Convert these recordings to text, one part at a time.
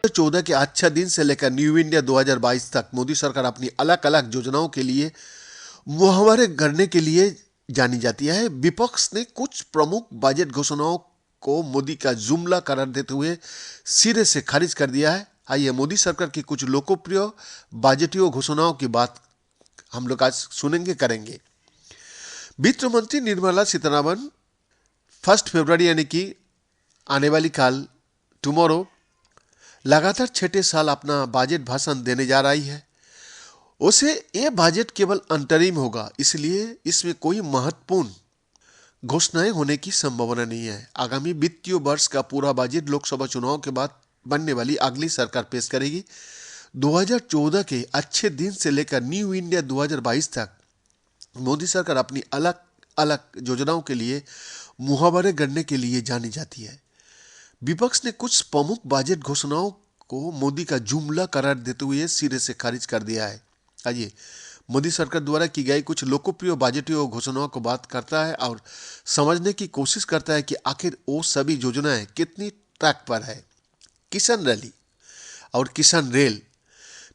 2014 के अच्छा दिन से लेकर न्यू इंडिया 2022 तक मोदी सरकार अपनी अलग अलग योजनाओं के लिए मुहावरे करने के लिए जानी जाती है। विपक्ष ने कुछ प्रमुख बजट घोषणाओं को मोदी का जुमला करार देते हुए सिरे से खारिज कर दिया है। आइए मोदी सरकार की कुछ लोकप्रिय बजटीय घोषणाओं की बात हम लोग आज सुनेंगे करेंगे। वित्त मंत्री निर्मला सीतारमण 1 फरवरी यानी कि आने वाली कल टुमारो लगातार छठे साल अपना बजट भाषण देने जा रही है। उसे ये बजट केवल अंतरिम होगा, इसलिए इसमें कोई महत्वपूर्ण घोषणाएं होने की संभावना नहीं है। आगामी वित्तीय वर्ष का पूरा बजट लोकसभा चुनाव के बाद बनने वाली अगली सरकार पेश करेगी। 2014 के अच्छे दिन से लेकर न्यू इंडिया 2022 तक मोदी सरकार अपनी अलग अलग योजनाओं के लिए मुहावरे गढ़ने के लिए जानी जाती है। विपक्ष ने कुछ प्रमुख बजट घोषणाओं को मोदी का जुमला करार देते हुए सिरे से खारिज कर दिया है। आइए मोदी सरकार द्वारा की गई कुछ लोकप्रिय बजटीय घोषणाओं को बात करता है और समझने की कोशिश करता है कि आखिर वो सभी योजनाएं कितनी ट्रैक पर है। किसान रैली और किसान रेल।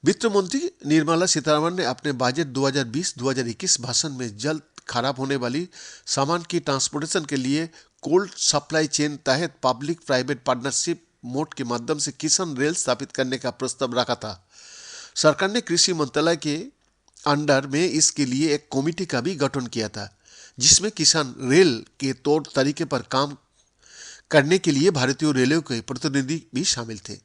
वित्त मंत्री निर्मला सीतारमण ने अपने बजट 2020-2021 भाषण में जल्द खराब होने वाली सामान की ट्रांसपोर्टेशन के लिए कोल्ड सप्लाई चेन तहत पब्लिक प्राइवेट पार्टनरशिप मोड के माध्यम से किसान रेल स्थापित करने का प्रस्ताव रखा था। सरकार ने कृषि मंत्रालय के अंडर में इसके लिए एक कमेटी का भी गठन किया था, जिसमें किसान रेल के तौर तरीके पर काम करने के लिए भारतीय रेलवे के प्रतिनिधि भी शामिल थे।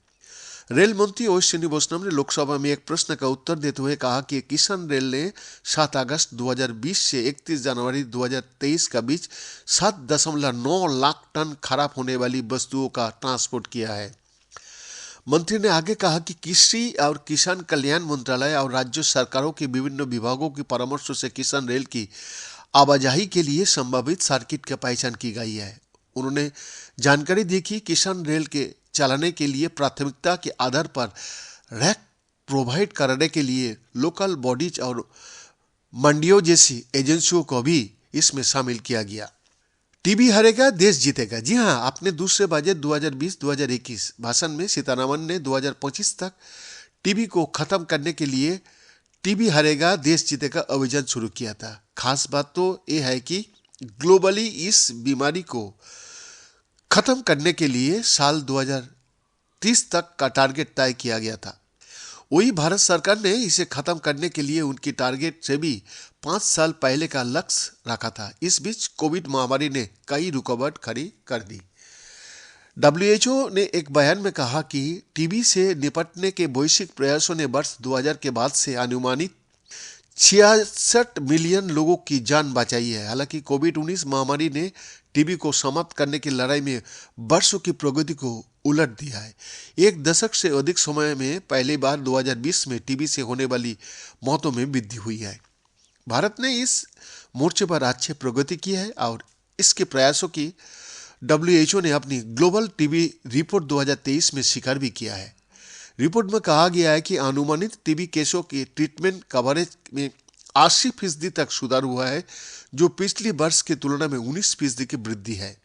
रेल मंत्री अश्विनी वैष्णव ने लोकसभा में एक प्रश्न का उत्तर देते हुए कहा कि किसान रेल ने 7 अगस्त 2020 से 31 जनवरी 2023 के बीच 7.9 लाख टन खराब होने वाली वस्तुओं का ट्रांसपोर्ट किया है। मंत्री ने आगे कहा कि कृषि और किसान कल्याण मंत्रालय और राज्य सरकारों के विभिन्न विभागों के परामर्श से किसान रेल की आवाजाही के लिए संभावित सर्किट की पहचान की गई है। उन्होंने जानकारी दी कि किसान रेल के चलाने के लिए प्राथमिकता के आधार पर रैक प्रोवाइड कराने के लिए लोकल बॉडीज और मंडियों जैसी एजेंसियों को भी इसमें शामिल किया गया। टीबी हारेगा देश जीतेगा। जी हां, अपने दूसरे बजट 2020-2021 भाषण में सीतारमण ने 2025 तक टीबी को खत्म करने के लिए टीबी हारेगा देश जीतेगा अभियान शुरू किया था। खास बात तो यह है कि ग्लोबली इस बीमारी को खत्म करने के लिए साल 2030 तक का टारगेट तय किया गया था। वही भारत सरकार ने इसे खत्म करने के लिए उनकी टारगेट से भी 5 साल पहले का लक्ष्य रखा था। इस बीच कोविड महामारी ने कई रुकावट खड़ी कर दी। WHO ने एक बयान में कहा कि टीबी से निपटने के वैश्विक प्रयासों ने वर्ष 2000 के बाद से अनुमानित 66 मिलियन लोगों की जान बचाई है। हालांकि कोविड-19 महामारी ने टीबी को समाप्त करने की लड़ाई में वर्षों की प्रगति को उलट दिया है। एक दशक से अधिक समय में पहली बार 2020 में टीबी से होने वाली मौतों में वृद्धि हुई है। भारत ने इस मोर्चे पर अच्छी प्रगति की है और इसके प्रयासों की WHO ने अपनी ग्लोबल टीबी रिपोर्ट 2023 में स्वीकार भी किया है। रिपोर्ट में कहा गया है कि अनुमानित टीबी केसों के ट्रीटमेंट कवरेज में 80% तक सुधार हुआ है, जो पिछली वर्ष की तुलना में 19% की वृद्धि है।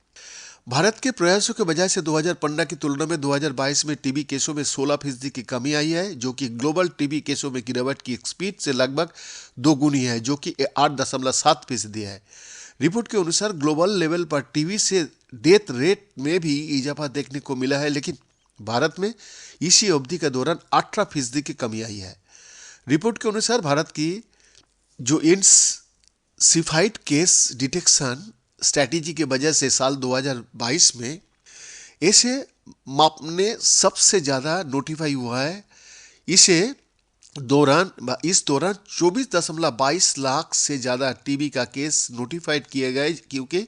भारत के प्रयासों के वजह से 2015 की तुलना में 2022 में टीबी केसों में 16% की कमी आई है, जो कि ग्लोबल टीबी केसों में गिरावट की स्पीड से लगभग 2 गुनी है, जो कि 8.7% है। रिपोर्ट के अनुसार ग्लोबल लेवल पर टीबी से डेथ रेट में भी इजाफा देखने को मिला है, लेकिन भारत में इसी अवधि के दौरान 18% की कमी आई है। रिपोर्ट के अनुसार भारत की जो इंटेंसिफाइड केस डिटेक्शन स्ट्रैटेजी के वजह से साल 2022 में ऐसे मापने सबसे ज़्यादा नोटिफाई हुआ है। इस दौरान 24.22 लाख से ज़्यादा टीबी का केस नोटिफाइड किए गए, क्योंकि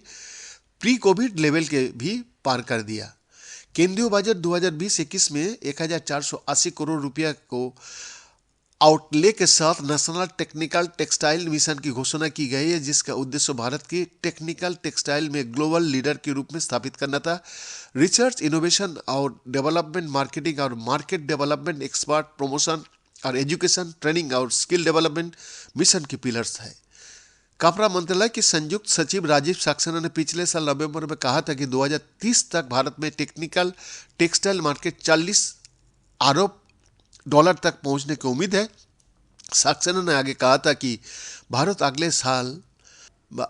प्री कोविड लेवल के भी पार कर दिया। केंद्रीय बजट 2020-21 में 1480 करोड़ रुपया को आउटले के साथ नेशनल टेक्निकल टेक्सटाइल मिशन की घोषणा की गई है, जिसका उद्देश्य भारत की टेक्निकल टेक्सटाइल में ग्लोबल लीडर के रूप में स्थापित करना था। रिसर्च, इनोवेशन और डेवलपमेंट, मार्केटिंग और मार्केट डेवलपमेंट, एक्सपर्ट प्रमोशन और एजुकेशन, ट्रेनिंग और स्किल डेवलपमेंट मिशन के पिलर्स है। कपड़ा मंत्रालय के संयुक्त सचिव राजीव सक्सेना ने पिछले साल नवंबर में कहा था कि 2030 तक भारत में टेक्निकल टेक्सटाइल मार्केट 40 अरब डॉलर तक पहुंचने की उम्मीद है। सक्सेना ने आगे कहा था कि भारत अगले साल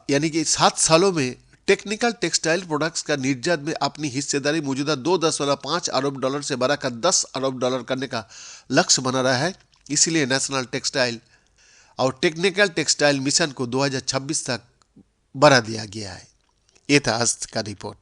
यानी कि 7 सालों में टेक्निकल टेक्सटाइल प्रोडक्ट्स का निर्यात में अपनी हिस्सेदारी मौजूदा 2.5 अरब डॉलर से बढ़ाकर 10 अरब डॉलर करने का लक्ष्य बना रहा है। इसीलिए नेशनल टेक्सटाइल और टेक्निकल टेक्सटाइल मिशन को 2026 तक बढ़ा दिया गया है। ये था आज का रिपोर्ट।